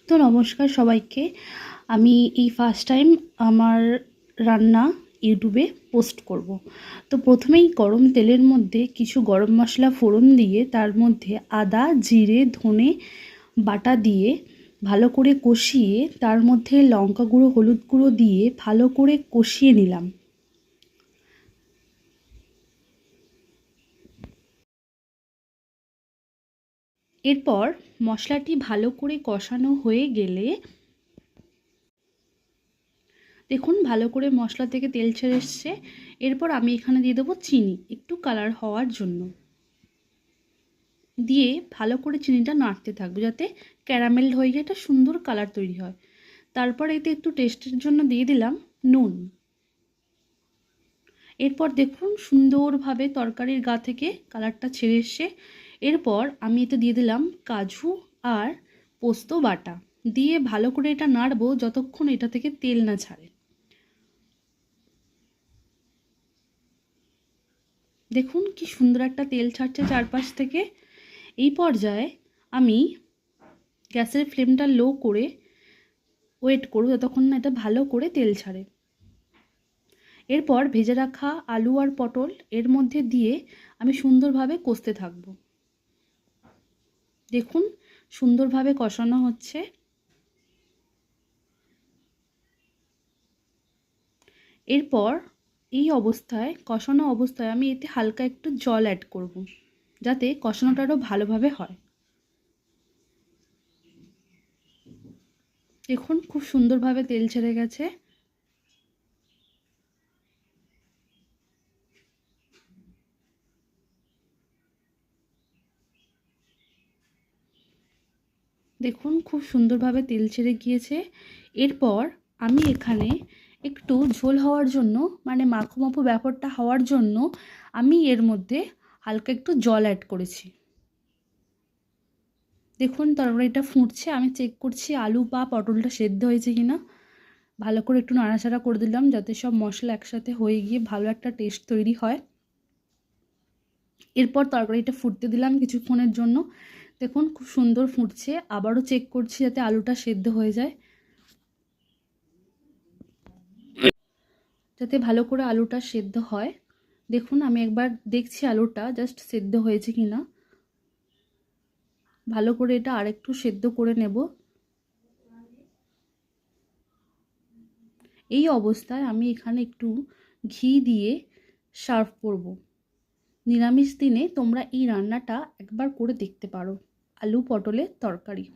তো নমস্কার সবাইকে। আমি এই ফার্স্ট টাইম আমার রান্না ইউটিউবে পোস্ট করব। তো প্রথমেই গরম তেলের মধ্যে কিছু গরম মশলা ফোড়ন দিয়ে তার মধ্যে আদা, জিরে, ধনে বাটা দিয়ে ভালো করে কষিয়ে তার মধ্যে লঙ্কা গুঁড়ো, হলুদ গুঁড়ো দিয়ে ভালো করে কষিয়ে নিলাম। এরপর মশলাটি ভালো করে কষানো হয়ে গেলে দেখুন ভালো করে মশলা থেকে তেল ছেড়ে এসছে। এরপর আমি এখানে দিয়ে দেবো চিনি, একটু কালার হওয়ার জন্য। দিয়ে ভালো করে চিনিটা নাড়তে থাকবো যাতে ক্যারামেল হয়ে গিয়ে একটা সুন্দর কালার তৈরি হয়। তারপর এতে একটু টেস্টের জন্য দিয়ে দিলাম নুন। এরপর দেখুন সুন্দরভাবে তরকারির গা থেকে কালারটা ছেড়ে এসছে। এরপর আমি এতে দিয়ে দিলাম কাজু আর পোস্ত বাটা, দিয়ে ভালো করে এটা নাড়বো যতক্ষণ এটা থেকে তেল না ছাড়ে। দেখুন কি সুন্দর একটা তেল ছাড়ছে চারপাশ থেকে। এই পর্যায়ে আমি গ্যাসের ফ্লেমটা লো করে ওয়েট করব যতক্ষণ না এটা ভালো করে তেল ছাড়ে। এরপর ভেজে রাখা আলু আর পটল এর মধ্যে দিয়ে আমি সুন্দরভাবে কষতে থাকব। দেখুন সুন্দরভাবে কষানো হচ্ছে। এরপর এই অবস্থায় কষানো অবস্থায় আমি এতে হালকা একটু জল অ্যাড করব যাতে কষানোটা আরও ভালোভাবে হয়। দেখুন খুব সুন্দরভাবে তেল ছেড়ে গেছে। দেখুন খুব সুন্দরভাবে তেল ছেড়ে গিয়েছে। এরপর আমি এখানে একটু ঝোল হওয়ার জন্য, মানে মাখো মাখো ব্যাপারটা হওয়ার জন্য আমি এর মধ্যে হালকা একটু জল অ্যাড করেছি। দেখুন তরকারিটা ফুটছে, আমি চেক করছি আলু বা পটলটা সেদ্ধ হয়েছে কিনা। ভালো করে একটু নাড়াচাড়া করে দিলাম যাতে সব মশলা একসাথে হয়ে গিয়ে ভালো একটা টেস্ট তৈরি হয়। এরপর তরকারিটা ফুটতে দিলাম কিছুক্ষণের জন্য। দেখুন খুব সুন্দর ফুটছে। আবারও চেক করছি যাতে আলুটা সেদ্ধ হয়ে যায়, যাতে ভালো করে আলুটা সেদ্ধ হয়। দেখুন আমি একবার দেখছি আলুটা জাস্ট সেদ্ধ হয়েছে কিনা। ভালো করে এটা আরেকটু সেদ্ধ করে নেব। এই অবস্থায় আমি এখানে একটু ঘি দিয়ে সার্ভ করব। নিরামিষ দিনে তোমরা এই রান্নাটা একবার করে দেখতে পারো, আলু পটলের তরকারি।